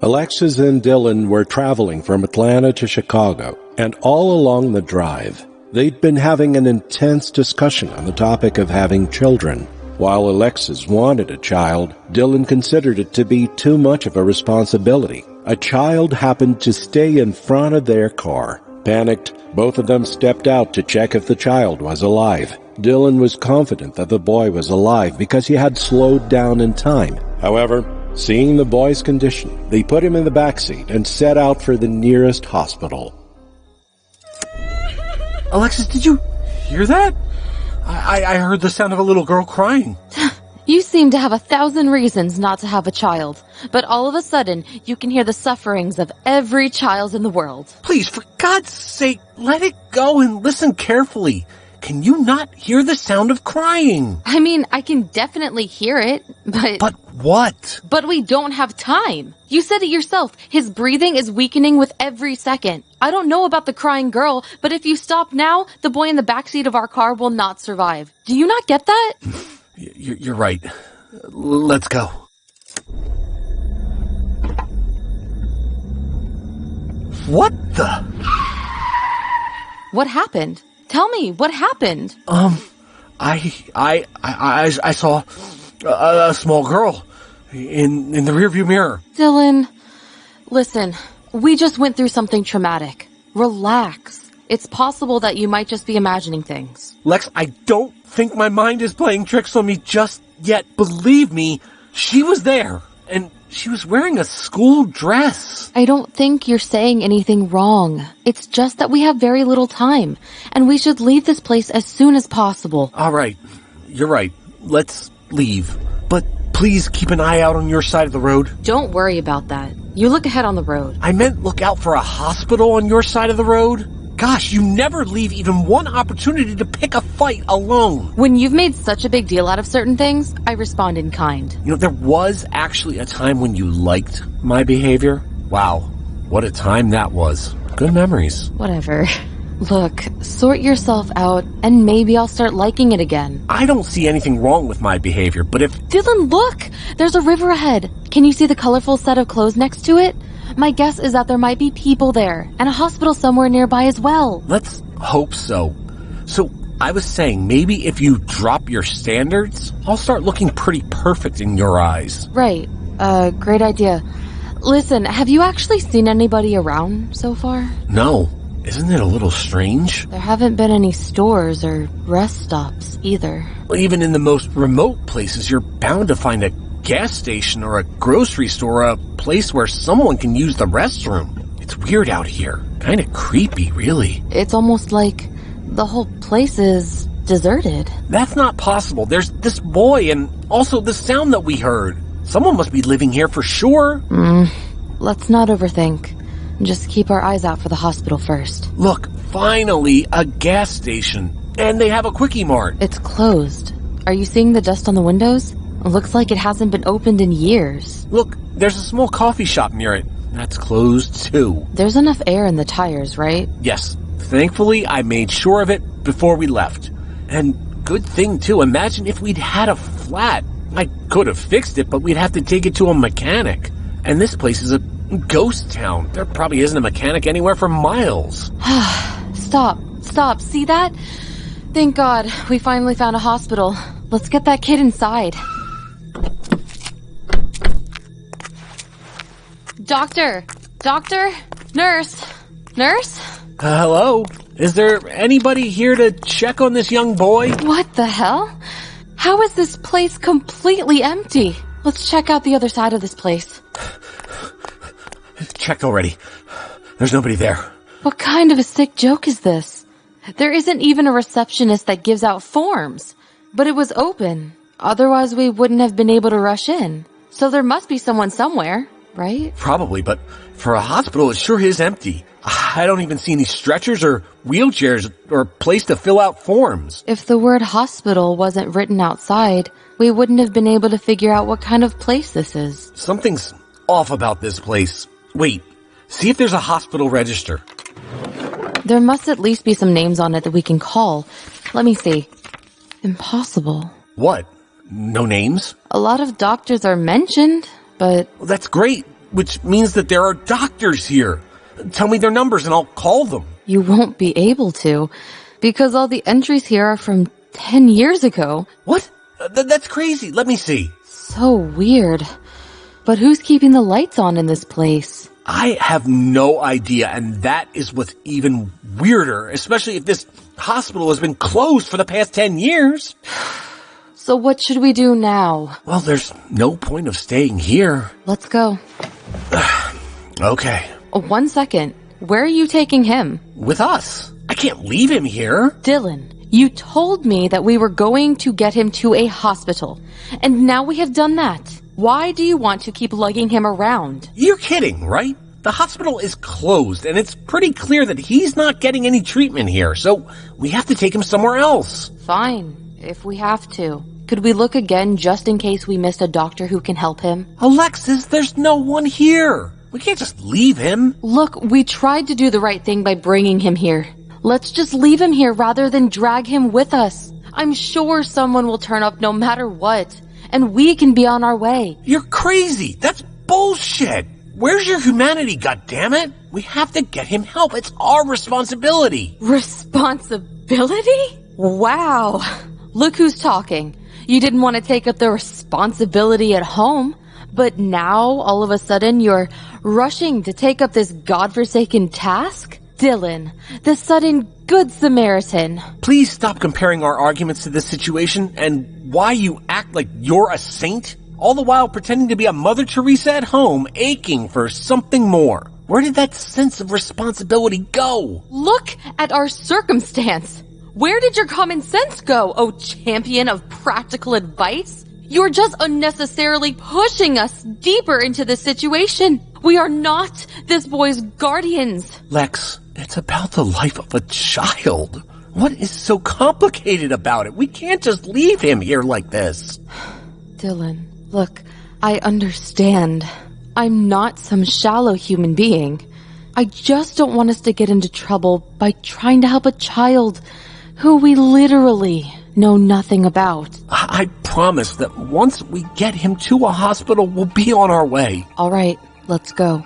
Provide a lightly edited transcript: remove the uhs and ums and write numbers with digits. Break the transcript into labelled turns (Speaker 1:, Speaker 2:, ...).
Speaker 1: Alexis and Dylan were traveling from Atlanta to Chicago, and all along the drive, they'd been having an intense discussion on the topic of having children. While Alexis wanted a child, Dylan considered it to be too much of a responsibility. A child happened to stay in front of their car. Panicked, both of them stepped out to check if the child was alive. Dylan was confident that the boy was alive because he had slowed down in time. However, seeing the boy's condition, they put him in the backseat and set out for the nearest hospital.
Speaker 2: Alexis, did you hear that? I heard the sound of a little girl crying.
Speaker 3: You seem to have 1,000 reasons not to have a child, but all of a sudden, you can hear the sufferings of every child in the world.
Speaker 2: Please, for God's sake, let it go and listen carefully. Can you not hear the sound of crying?
Speaker 3: I mean, I can definitely hear it, but...
Speaker 2: But what?
Speaker 3: But we don't have time. You said it yourself. His breathing is weakening with every second. I don't know about the crying girl, but if you stop now, the boy in the backseat of our car will not survive. Do you not get that?
Speaker 2: You're right. Let's go. What the?
Speaker 3: What happened? Tell me, what happened?
Speaker 2: I saw a small girl in the rearview mirror.
Speaker 3: Dylan, listen, we just went through something traumatic. Relax. It's possible that you might just be imagining things.
Speaker 2: Lex, I don't think my mind is playing tricks on me just yet. Believe me, she was there, and she was wearing a school dress.
Speaker 3: I don't think you're saying anything wrong. It's just that we have very little time, and we should leave this place as soon as possible.
Speaker 2: All right, you're right. Let's leave. But please keep an eye out on your side of the road.
Speaker 3: Don't worry about that. You look ahead on the road.
Speaker 2: I meant look out for a hospital on your side of the road. Gosh, you never leave even one opportunity to pick a fight alone.
Speaker 3: When you've made such a big deal out of certain things, I respond in kind.
Speaker 2: You know, there was actually a time when you liked my behavior. Wow, what a time that was. Good memories.
Speaker 3: Whatever. Look, sort yourself out, and maybe I'll start liking it again.
Speaker 2: I don't see anything wrong with my behavior, but if...
Speaker 3: Dylan, look! There's a river ahead. Can you see the colorful set of clothes next to it? My guess is that there might be people there, and a hospital somewhere nearby as well.
Speaker 2: Let's hope so. So, I was saying, maybe if you drop your standards, I'll start looking pretty perfect in your eyes.
Speaker 3: Right. Great idea. Listen, have you actually seen anybody around so far?
Speaker 2: No. Isn't it a little strange?
Speaker 3: There haven't been any stores or rest stops either.
Speaker 2: Well, even in the most remote places, you're bound to find a gas station or a grocery store, a place where someone can use the restroom. It's weird out here. Kind of creepy, really.
Speaker 3: It's almost like the whole place is deserted.
Speaker 2: That's not possible. There's this boy and also the sound that we heard. Someone must be living here for sure.
Speaker 3: Let's not overthink. Just keep our eyes out for the hospital first.
Speaker 2: Look, finally, a gas station. And they have a Quickie Mart.
Speaker 3: It's closed. Are you seeing the dust on the windows? It looks like it hasn't been opened in years.
Speaker 2: Look, there's a small coffee shop near it. That's closed, too.
Speaker 3: There's enough air in the tires, right?
Speaker 2: Yes. Thankfully, I made sure of it before we left. And good thing, too. Imagine if we'd had a flat. I could have fixed it, but we'd have to take it to a mechanic. And this place is a ghost town. There probably isn't a mechanic anywhere for miles.
Speaker 3: Stop. See that? Thank God, we finally found a hospital. Let's get that kid inside. Doctor! Nurse!
Speaker 2: Hello? Is there anybody here to check on this young boy?
Speaker 3: What the hell? How is this place completely empty? Let's check out the other side of this place.
Speaker 2: Checked already. There's nobody there.
Speaker 3: What kind of a sick joke is this? There isn't even a receptionist that gives out forms. But it was open. Otherwise, we wouldn't have been able to rush in. So there must be someone somewhere, right?
Speaker 2: Probably, but for a hospital, it sure is empty. I don't even see any stretchers or wheelchairs or a place to fill out forms.
Speaker 3: If the word hospital wasn't written outside, we wouldn't have been able to figure out what kind of place this is.
Speaker 2: Something's off about this place. Wait, see if there's a hospital register.
Speaker 3: There must at least be some names on it that we can call. Let me see. Impossible.
Speaker 2: What? No names?
Speaker 3: A lot of doctors are mentioned, but...
Speaker 2: Well, that's great. which means that there are doctors here. Tell me their numbers and I'll call them.
Speaker 3: You won't be able to, because all the entries here are from 10 years ago.
Speaker 2: What? That's crazy. Let me see.
Speaker 3: So weird. But who's keeping the lights on in this place?
Speaker 2: I have no idea, and that is what's even weirder, especially if this hospital has been closed for the past 10 years.
Speaker 3: So what should we do now?
Speaker 2: Well, there's no point of staying here.
Speaker 3: Let's go.
Speaker 2: Okay.
Speaker 3: 1 second. Where are you taking him?
Speaker 2: With us. I can't leave him here.
Speaker 3: Dylan, you told me that we were going to get him to a hospital, and now we have done that. Why do you want to keep lugging him around?
Speaker 2: You're kidding, right? The hospital is closed, and it's pretty clear that he's not getting any treatment here, so we have to take him somewhere else.
Speaker 3: Fine, if we have to. Could we look again just in case we missed a doctor who can help him?
Speaker 2: Alexis, there's no one here. We can't just leave him.
Speaker 3: Look, we tried to do the right thing by bringing him here. Let's just leave him here rather than drag him with us. I'm sure someone will turn up no matter what, and we can be on our way.
Speaker 2: You're crazy. That's bullshit. Where's your humanity, goddammit? We have to get him help. It's our responsibility.
Speaker 3: Responsibility? Wow. Look who's talking. You didn't want to take up the responsibility at home, but now, all of a sudden, you're rushing to take up this godforsaken task? Dylan, the sudden good Samaritan.
Speaker 2: Please stop comparing our arguments to this situation and why you act like you're a saint, all the while pretending to be a Mother Teresa at home, aching for something more. Where did that sense of responsibility go?
Speaker 3: Look at our circumstance. Where did your common sense go, oh champion of practical advice? You're just unnecessarily pushing us deeper into this situation. We are not this boy's guardians.
Speaker 2: Lex, it's about the life of a child. What is so complicated about it? We can't just leave him here like this.
Speaker 3: Dylan, look, I understand. I'm not some shallow human being. I just don't want us to get into trouble by trying to help a child who we literally know nothing about.
Speaker 2: I promise that once we get him to a hospital, we'll be on our way.
Speaker 3: All right, let's go.